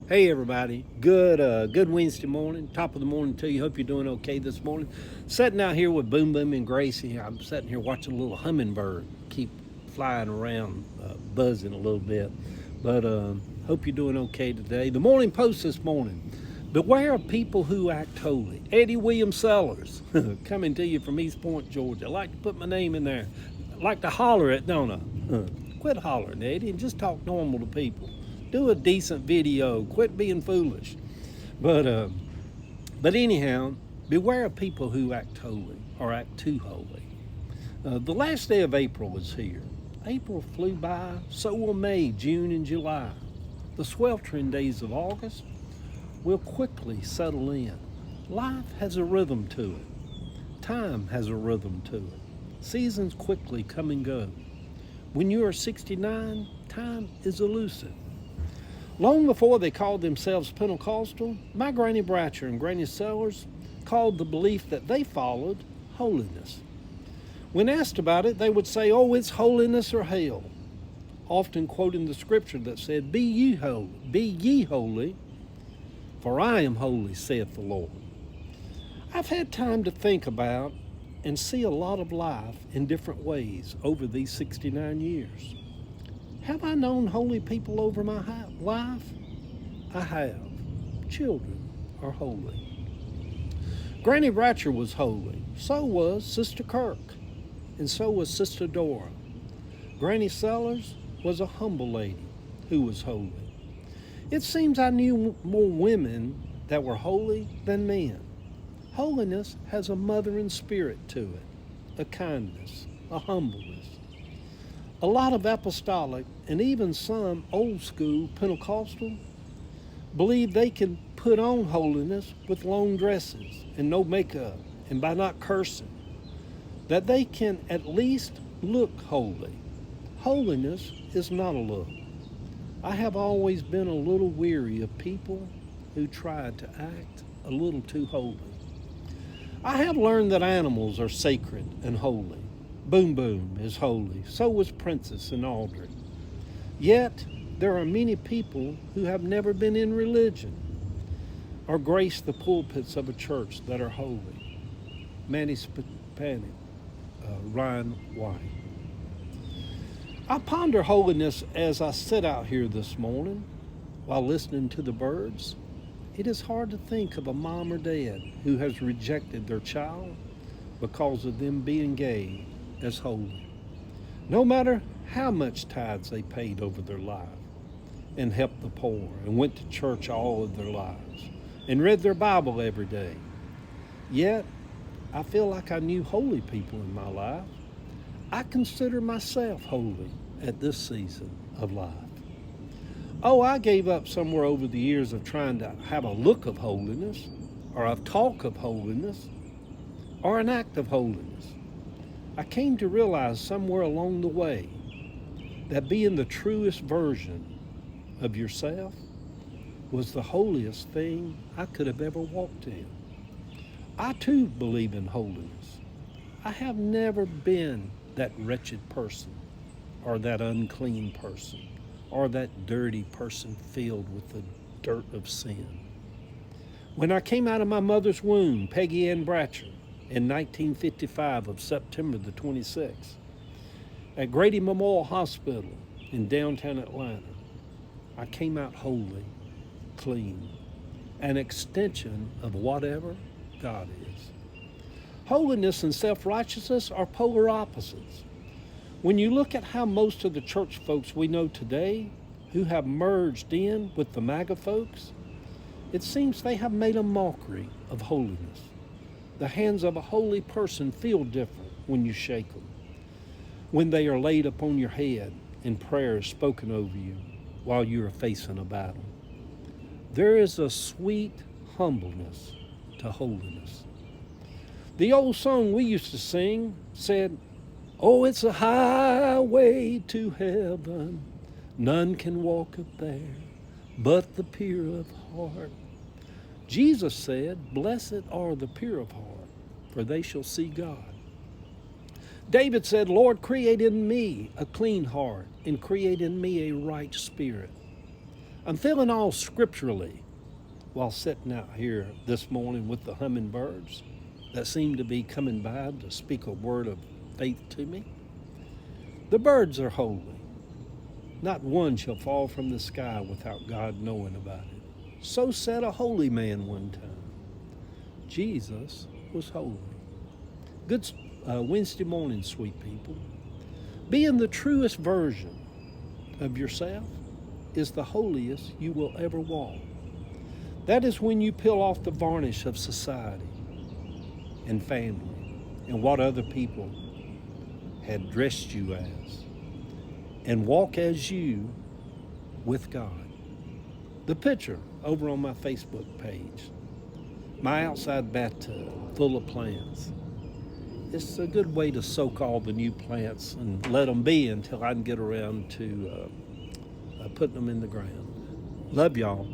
Hey everybody, good Wednesday morning, top of the morning to you. Hope you're doing okay this morning. Sitting out here with Boom Boom and Gracie. I'm sitting here watching a little hummingbird keep flying around, buzzing a little bit. But hope you're doing okay today. The Morning Post this morning. Beware of people who act holy. Eddie William Sellers, coming to you from East Point, Georgia. I like to put my name in there. I like to holler it, don't I? Quit hollering, Eddie, and just talk normal to people. Do a decent video. Quit being foolish. But anyhow, beware of people who act holy or act too holy. The last day of April is here. April flew by, so will May, June, and July. The sweltering days of August will quickly settle in. Life has a rhythm to it. Time has a rhythm to it. Seasons quickly come and go. When you are 69, time is elusive. Long before they called themselves Pentecostal, my Granny Bratcher and Granny Sellers called the belief that they followed holiness. When asked about it, they would say, "Oh, it's holiness or hell," often quoting the scripture that said, be ye holy, for I am holy, saith the Lord." I've had time to think about and see a lot of life in different ways over these 69 years. Have I known holy people over my life? I have. Children are holy. Granny Bratcher was holy. So was Sister Kirk. And so was Sister Dora. Granny Sellers was a humble lady who was holy. It seems I knew more women that were holy than men. Holiness has a mothering spirit to it, a kindness, a humbleness. A lot of apostolic and even some old school Pentecostal believe they can put on holiness with long dresses and no makeup and by not cursing, that they can at least look holy. Holiness is not a look. I have always been a little weary of people who try to act a little too holy. I have learned that animals are sacred and holy. Boom Boom is holy, so was Princess and Audrey. Yet, there are many people who have never been in religion or graced the pulpits of a church that are holy. Manny Spanic, Ryan White. I ponder holiness as I sit out here this morning while listening to the birds. It is hard to think of a mom or dad who has rejected their child because of them being gay as holy. No matter how much tithes they paid over their life and helped the poor and went to church all of their lives and read their Bible every day. Yet, I feel like I knew holy people in my life. I consider myself holy at this season of life. Oh, I gave up somewhere over the years of trying to have a look of holiness or a talk of holiness or an act of holiness. I came to realize somewhere along the way that being the truest version of yourself was the holiest thing I could have ever walked in. I too believe in holiness. I have never been that wretched person or that unclean person or that dirty person filled with the dirt of sin. When I came out of my mother's womb, Peggy Ann Bratcher, in 1955 of September the 26th, at Grady Memorial Hospital in downtown Atlanta, I came out holy, clean, an extension of whatever God is. Holiness and self-righteousness are polar opposites. When you look at how most of the church folks we know today who have merged in with the MAGA folks, it seems they have made a mockery of holiness. The hands of a holy person feel different when you shake them, when they are laid upon your head and prayers spoken over you while you are facing a battle. There is a sweet humbleness to holiness. The old song we used to sing said, "Oh, it's a highway to heaven, none can walk up there but the pure of heart." Jesus said, "Blessed are the pure of heart, for they shall see God." David said, "Lord, create in me a clean heart and create in me a right spirit." I'm feeling all scripturally while sitting out here this morning with the hummingbirds that seem to be coming by to speak a word of faith to me. The birds are holy. Not one shall fall from the sky without God knowing about it. So said a holy man one time. Jesus was holy. Good Wednesday morning, sweet people. Being the truest version of yourself is the holiest you will ever walk. That is when you peel off the varnish of society and family and what other people had dressed you as and walk as you with God. The picture over on my Facebook page, my outside bathtub full of plants. It's a good way to soak all the new plants and let them be until I can get around to putting them in the ground. Love y'all.